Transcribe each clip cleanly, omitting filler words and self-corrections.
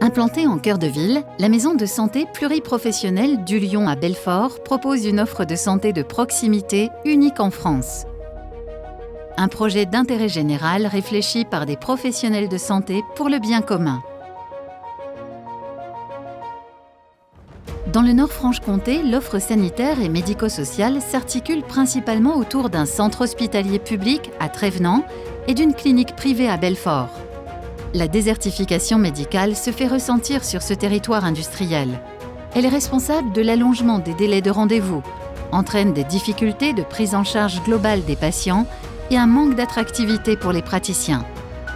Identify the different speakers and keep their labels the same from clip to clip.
Speaker 1: Implantée en cœur de ville, la maison de santé pluriprofessionnelle du Lion à Belfort propose une offre de santé de proximité unique en France. Un projet d'intérêt général réfléchi par des professionnels de santé pour le bien commun. Dans le Nord-Franche-Comté, l'offre sanitaire et médico-sociale s'articule principalement autour d'un centre hospitalier public à Trévenans et d'une clinique privée à Belfort. La désertification médicale se fait ressentir sur ce territoire industriel. Elle est responsable de l'allongement des délais de rendez-vous, entraîne des difficultés de prise en charge globale des patients et un manque d'attractivité pour les praticiens.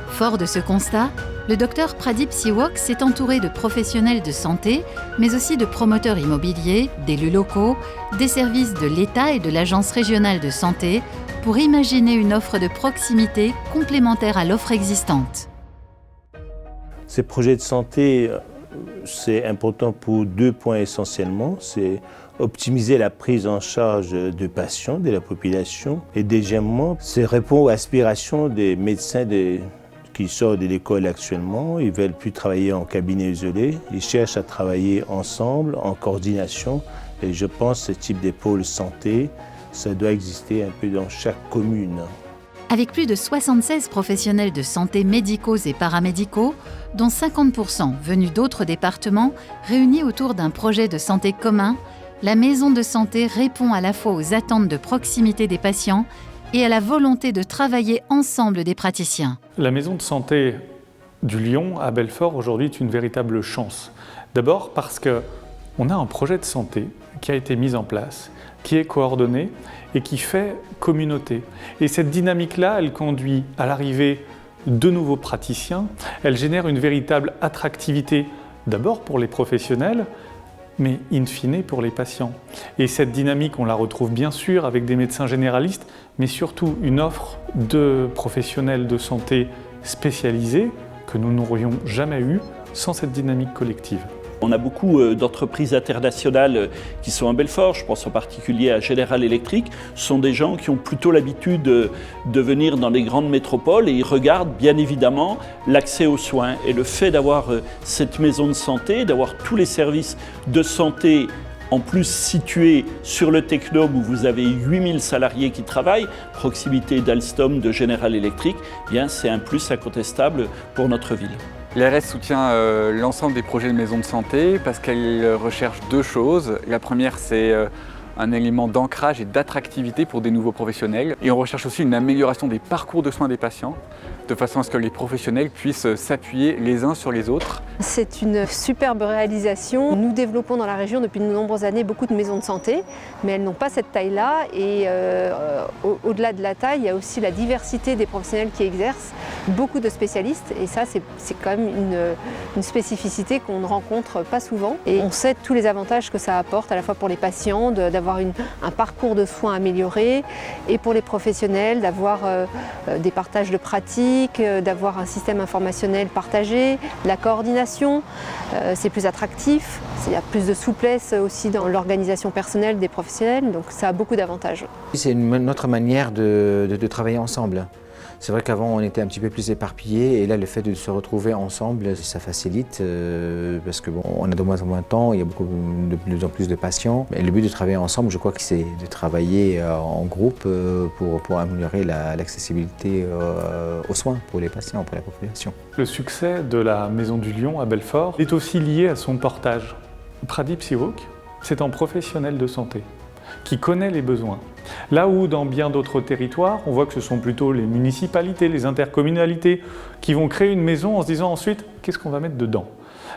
Speaker 1: Fort de ce constat, le Dr Pradip Siwok s'est entouré de professionnels de santé, mais aussi de promoteurs immobiliers, d'élus locaux, des services de l'État et de l'Agence régionale de santé pour imaginer une offre de proximité complémentaire à l'offre existante.
Speaker 2: Ces projets de santé, c'est important pour 2 points essentiellement. C'est optimiser la prise en charge de patients, de la population. Et deuxièmement, c'est répondre aux aspirations des médecins qui sortent de l'école actuellement. Ils ne veulent plus travailler en cabinet isolé. Ils cherchent à travailler ensemble, en coordination. Et je pense que ce type de pôle santé, ça doit exister un peu dans chaque commune.
Speaker 1: Avec plus de 76 professionnels de santé médicaux et paramédicaux, dont 50% venus d'autres départements, réunis autour d'un projet de santé commun, la maison de santé répond à la fois aux attentes de proximité des patients et à la volonté de travailler ensemble des praticiens.
Speaker 3: La maison de santé du Lion à Belfort aujourd'hui est une véritable chance. D'abord parce qu'on a un projet de santé qui a été mis en place, qui est coordonné et qui fait communauté. Et cette dynamique-là, elle conduit à l'arrivée de nouveaux praticiens, elle génère une véritable attractivité d'abord pour les professionnels, mais in fine pour les patients. Et cette dynamique, on la retrouve bien sûr avec des médecins généralistes, mais surtout une offre de professionnels de santé spécialisés que nous n'aurions jamais eu sans cette dynamique collective.
Speaker 4: On a beaucoup d'entreprises internationales qui sont à Belfort, je pense en particulier à General Electric. Ce sont des gens qui ont plutôt l'habitude de venir dans les grandes métropoles et ils regardent bien évidemment l'accès aux soins. Et le fait d'avoir cette maison de santé, d'avoir tous les services de santé en plus situés sur le Technome où vous avez 8000 salariés qui travaillent, proximité d'Alstom, de General Electric, eh bien c'est un plus incontestable pour notre ville.
Speaker 5: L'ARS soutient l'ensemble des projets de maison de santé parce qu'elle recherche 2 choses. La première, c'est un élément d'ancrage et d'attractivité pour des nouveaux professionnels. Et on recherche aussi une amélioration des parcours de soins des patients, de façon à ce que les professionnels puissent s'appuyer les uns sur les autres.
Speaker 6: C'est une superbe réalisation. Nous développons dans la région depuis de nombreuses années beaucoup de maisons de santé, mais elles n'ont pas cette taille-là. Et au-delà de la taille, il y a aussi la diversité des professionnels qui exercent, beaucoup de spécialistes. Et ça, c'est quand même une spécificité qu'on ne rencontre pas souvent. Et on sait tous les avantages que ça apporte, à la fois pour les patients, d'avoir un parcours de soins amélioré, et pour les professionnels, d'avoir des partages de pratiques, d'avoir un système informationnel partagé, la coordination, c'est plus attractif, il y a plus de souplesse aussi dans l'organisation personnelle des professionnels, donc ça a beaucoup d'avantages.
Speaker 7: C'est une autre manière de travailler ensemble. C'est vrai qu'avant on était un petit peu plus éparpillés et là le fait de se retrouver ensemble, ça facilite parce que bon, on a de moins en moins de temps, il y a de plus en plus de patients. Mais le but de travailler ensemble, je crois que c'est de travailler en groupe pour améliorer l'accessibilité aux soins pour les patients, pour la population.
Speaker 3: Le succès de la Maison du Lion à Belfort est aussi lié à son portage. Pradip Siwok, c'est un professionnel de santé qui connaît les besoins. Là où dans bien d'autres territoires, on voit que ce sont plutôt les municipalités, les intercommunalités qui vont créer une maison en se disant ensuite qu'est-ce qu'on va mettre dedans.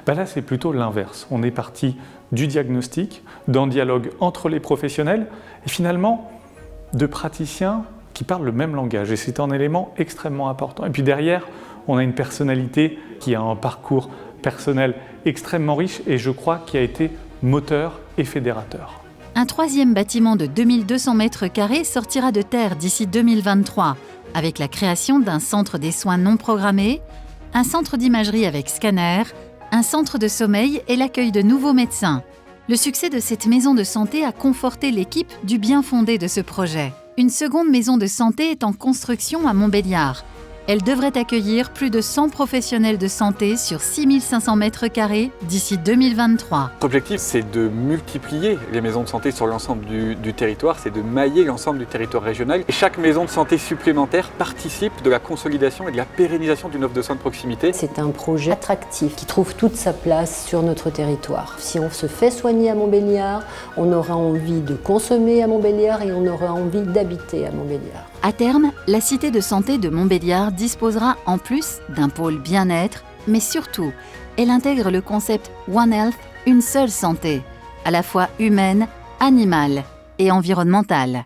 Speaker 3: Là c'est plutôt l'inverse. On est parti du diagnostic, d'un dialogue entre les professionnels et finalement de praticiens qui parlent le même langage. Et c'est un élément extrêmement important. Et puis derrière, on a une personnalité qui a un parcours personnel extrêmement riche et je crois qui a été moteur et fédérateur.
Speaker 1: Un 3e bâtiment de 2200 mètres carrés sortira de terre d'ici 2023, avec la création d'un centre des soins non programmés, un centre d'imagerie avec scanner, un centre de sommeil et l'accueil de nouveaux médecins. Le succès de cette maison de santé a conforté l'équipe du bien fondé de ce projet. Une seconde maison de santé est en construction à Montbéliard. Elle devrait accueillir plus de 100 professionnels de santé sur 6500 m² d'ici 2023.
Speaker 5: Notre objectif, c'est de multiplier les maisons de santé sur l'ensemble du territoire, c'est de mailler l'ensemble du territoire régional. Et chaque maison de santé supplémentaire participe de la consolidation et de la pérennisation d'une offre de soins de proximité.
Speaker 8: C'est un projet attractif qui trouve toute sa place sur notre territoire. Si on se fait soigner à Montbéliard, on aura envie de consommer à Montbéliard et on aura envie d'habiter à Montbéliard.
Speaker 1: À terme, la cité de santé de Montbéliard disposera en plus d'un pôle bien-être, mais surtout, elle intègre le concept One Health, une seule santé, à la fois humaine, animale et environnementale.